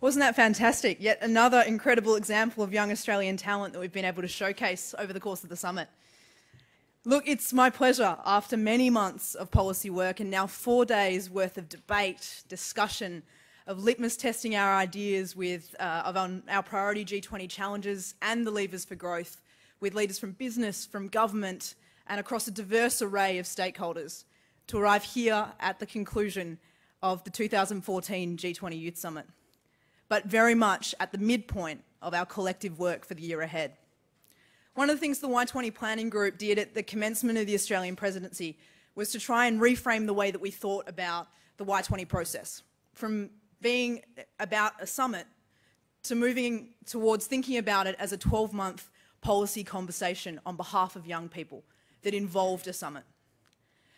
Wasn't that fantastic? Yet another incredible example of young Australian talent that we've been able to showcase over the course of the summit. Look, it's my pleasure, after many months of policy work and now 4 days worth of debate, discussion, of litmus testing our ideas with our priority G20 challenges and the levers for growth, with leaders from business, from government, and across a diverse array of stakeholders, to arrive here at the conclusion of the 2014 G20 Youth Summit, but very much at the midpoint of our collective work for the year ahead. One of the things the Y20 Planning Group did at the commencement of the Australian presidency was to try and reframe the way that we thought about the Y20 process, from being about a summit to moving towards thinking about it as a 12-month policy conversation on behalf of young people that involved a summit.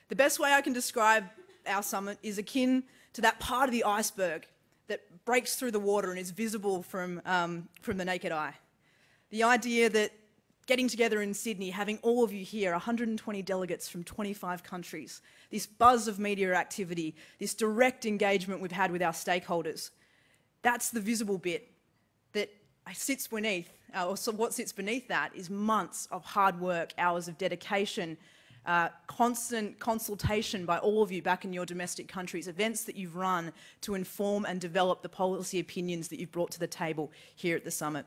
The best way I can describe our summit is akin to that part of the iceberg that breaks through the water and is visible from the naked eye. The idea that getting together in Sydney, having all of you here, 120 delegates from 25 countries, this buzz of media activity, this direct engagement we've had with our stakeholders, that's the visible bit that sits beneath, so what sits beneath that is months of hard work, hours of dedication, constant consultation by all of you back in your domestic countries, events that you've run to inform and develop the policy opinions that you've brought to the table here at the summit.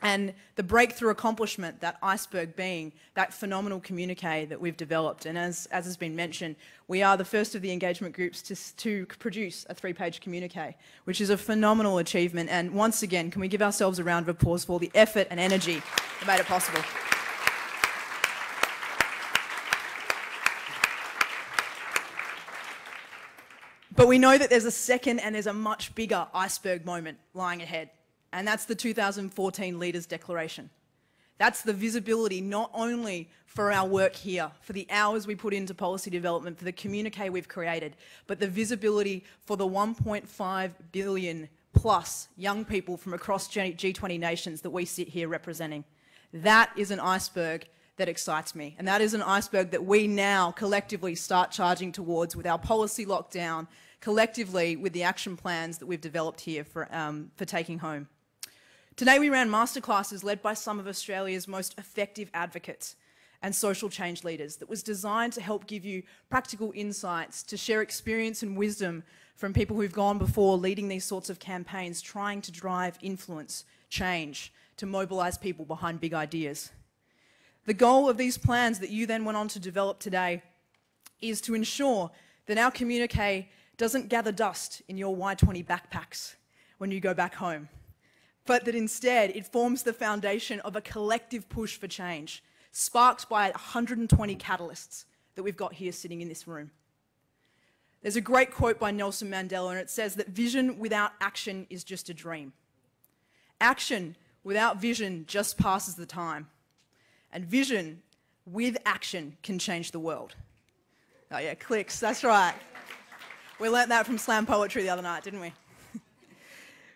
And the breakthrough accomplishment, that iceberg being that phenomenal communique that we've developed. And as has been mentioned, we are the first of the engagement groups to produce a 3-page communique, which is a phenomenal achievement. And once again, can we give ourselves a round of applause for the effort and energy that made it possible. But we know that there's a second and there's a much bigger iceberg moment lying ahead. And that's the 2014 Leaders' Declaration. That's the visibility not only for our work here, for the hours we put into policy development, for the communique we've created, but the visibility for the 1.5 billion plus young people from across G20 nations that we sit here representing. That is an iceberg that excites me. And that is an iceberg that we now collectively start charging towards with our policy lockdown, collectively with the action plans that we've developed here for taking home. Today we ran masterclasses led by some of Australia's most effective advocates and social change leaders that was designed to help give you practical insights, to share experience and wisdom from people who've gone before leading these sorts of campaigns, trying to drive influence, change, to mobilise people behind big ideas. The goal of these plans that you then went on to develop today is to ensure that our communique doesn't gather dust in your Y20 backpacks when you go back home, but that instead it forms the foundation of a collective push for change, sparked by 120 catalysts that we've got here sitting in this room. There's a great quote by Nelson Mandela, and it says that vision without action is just a dream. Action without vision just passes the time. And vision with action can change the world. Oh yeah, clicks, that's right. We learnt that from slam poetry the other night, didn't we?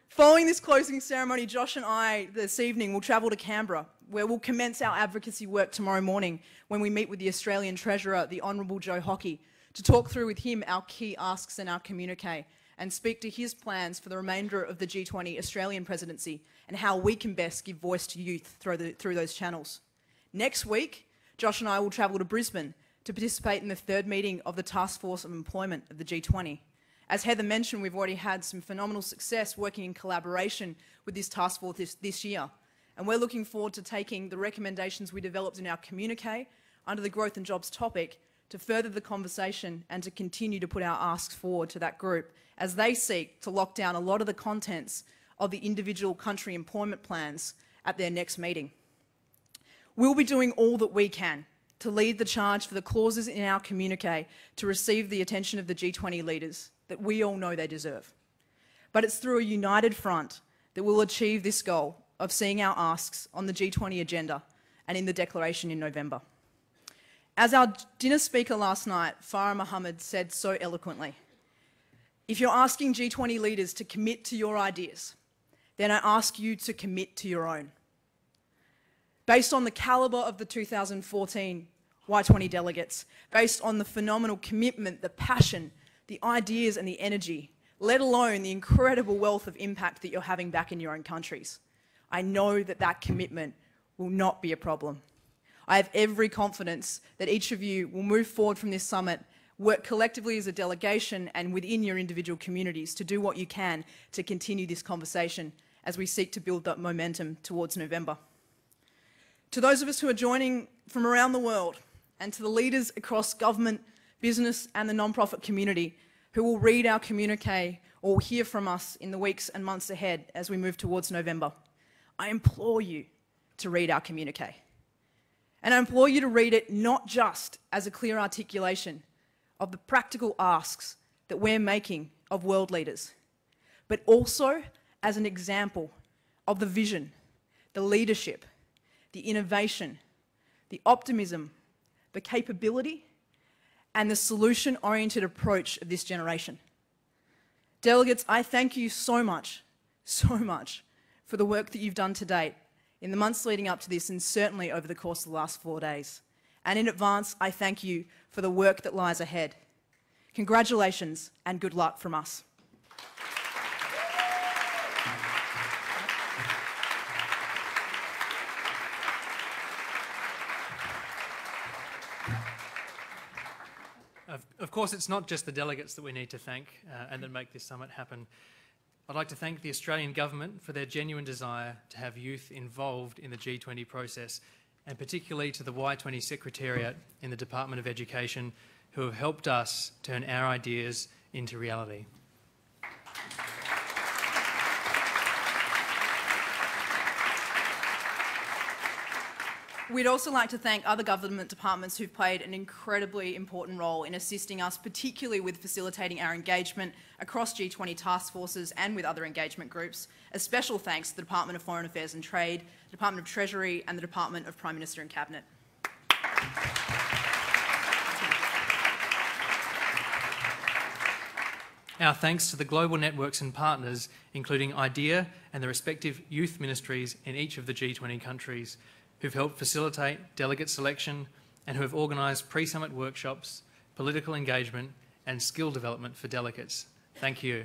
Following this closing ceremony, Josh and I this evening will travel to Canberra, where we'll commence our advocacy work tomorrow morning when we meet with the Australian Treasurer, the Honourable Joe Hockey, to talk through with him our key asks and our communique, and speak to his plans for the remainder of the G20 Australian presidency and how we can best give voice to youth through those channels. Next week, Josh and I will travel to Brisbane to participate in the 3rd meeting of the Task Force of Employment of the G20. As Heather mentioned, we've already had some phenomenal success working in collaboration with this task force this year. And we're looking forward to taking the recommendations we developed in our communique under the growth and jobs topic to further the conversation and to continue to put our asks forward to that group as they seek to lock down a lot of the contents of the individual country employment plans at their next meeting. We'll be doing all that we can to lead the charge for the clauses in our communique to receive the attention of the G20 leaders that we all know they deserve. But it's through a united front that we'll achieve this goal of seeing our asks on the G20 agenda and in the declaration in November. As our dinner speaker last night, Farah Mohammed, said so eloquently, if you're asking G20 leaders to commit to your ideas, then I ask you to commit to your own. Based on the calibre of the 2014 Y20 delegates, based on the phenomenal commitment, the passion, the ideas and the energy, let alone the incredible wealth of impact that you're having back in your own countries. I know that that commitment will not be a problem. I have every confidence that each of you will move forward from this summit, work collectively as a delegation and within your individual communities to do what you can to continue this conversation as we seek to build that momentum towards November. To those of us who are joining from around the world, and to the leaders across government, business and the non-profit community who will read our communique or hear from us in the weeks and months ahead as we move towards November, I implore you to read our communique. And I implore you to read it not just as a clear articulation of the practical asks that we're making of world leaders, but also as an example of the vision, the leadership, the innovation, the optimism, the capability, and the solution-oriented approach of this generation. Delegates, I thank you so much for the work that you've done to date in the months leading up to this and certainly over the course of the last 4 days. And in advance, I thank you for the work that lies ahead. Congratulations and good luck from us. Of course, it's not just the delegates that we need to thank and that make this summit happen. I'd like to thank the Australian government for their genuine desire to have youth involved in the G20 process, and particularly to the Y20 Secretariat in the Department of Education, who have helped us turn our ideas into reality. We'd also like to thank other government departments who've played an incredibly important role in assisting us, particularly with facilitating our engagement across G20 task forces and with other engagement groups. A special thanks to the Department of Foreign Affairs and Trade, the Department of Treasury and the Department of Prime Minister and Cabinet. Our thanks to the global networks and partners, including IDEA and the respective youth ministries in each of the G20 countries, who've helped facilitate delegate selection and who have organised pre-summit workshops, political engagement and skill development for delegates. Thank you.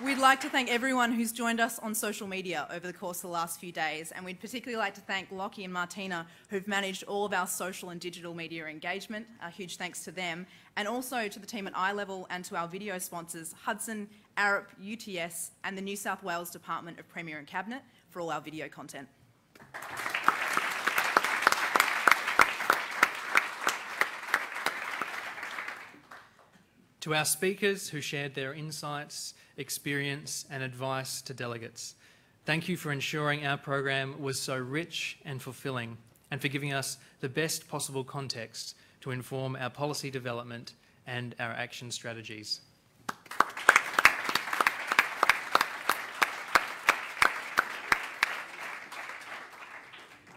We'd like to thank everyone who's joined us on social media over the course of the last few days, and we'd particularly like to thank Lockie and Martina, who've managed all of our social and digital media engagement. A huge thanks to them, and also to the team at iLevel and to our video sponsors, Hudson, Arup, UTS, and the New South Wales Department of Premier and Cabinet for all our video content. To our speakers who shared their insights, experience and advice to delegates, thank you for ensuring our program was so rich and fulfilling, and for giving us the best possible context to inform our policy development and our action strategies.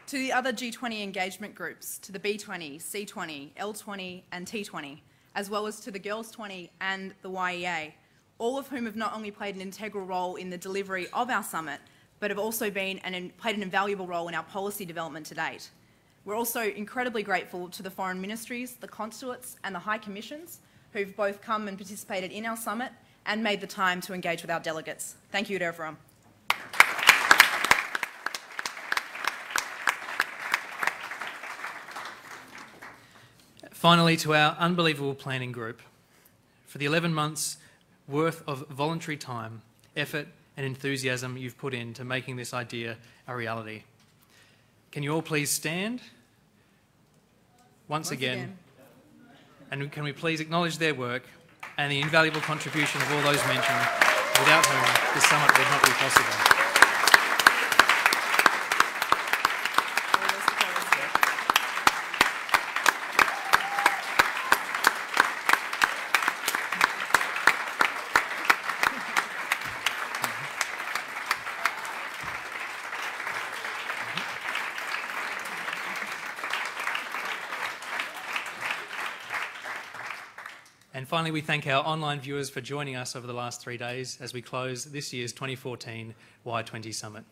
To the other G20 engagement groups, to the B20, C20, L20 and T20, as well as to the Girls 20 and the YEA, all of whom have not only played an integral role in the delivery of our summit, but have also played an invaluable role in our policy development to date. We're also incredibly grateful to the foreign ministries, the consulates and the high commissions who've both come and participated in our summit and made the time to engage with our delegates. Thank you to everyone. Finally, to our unbelievable planning group, for the 11 months worth of voluntary time, effort and enthusiasm you've put into making this idea a reality. Can you all please stand? Once again. And can we please acknowledge their work and the invaluable contribution of all those mentioned, without whom this summit would not be possible. And finally, we thank our online viewers for joining us over the last 3 days as we close this year's 2014 Y20 Summit.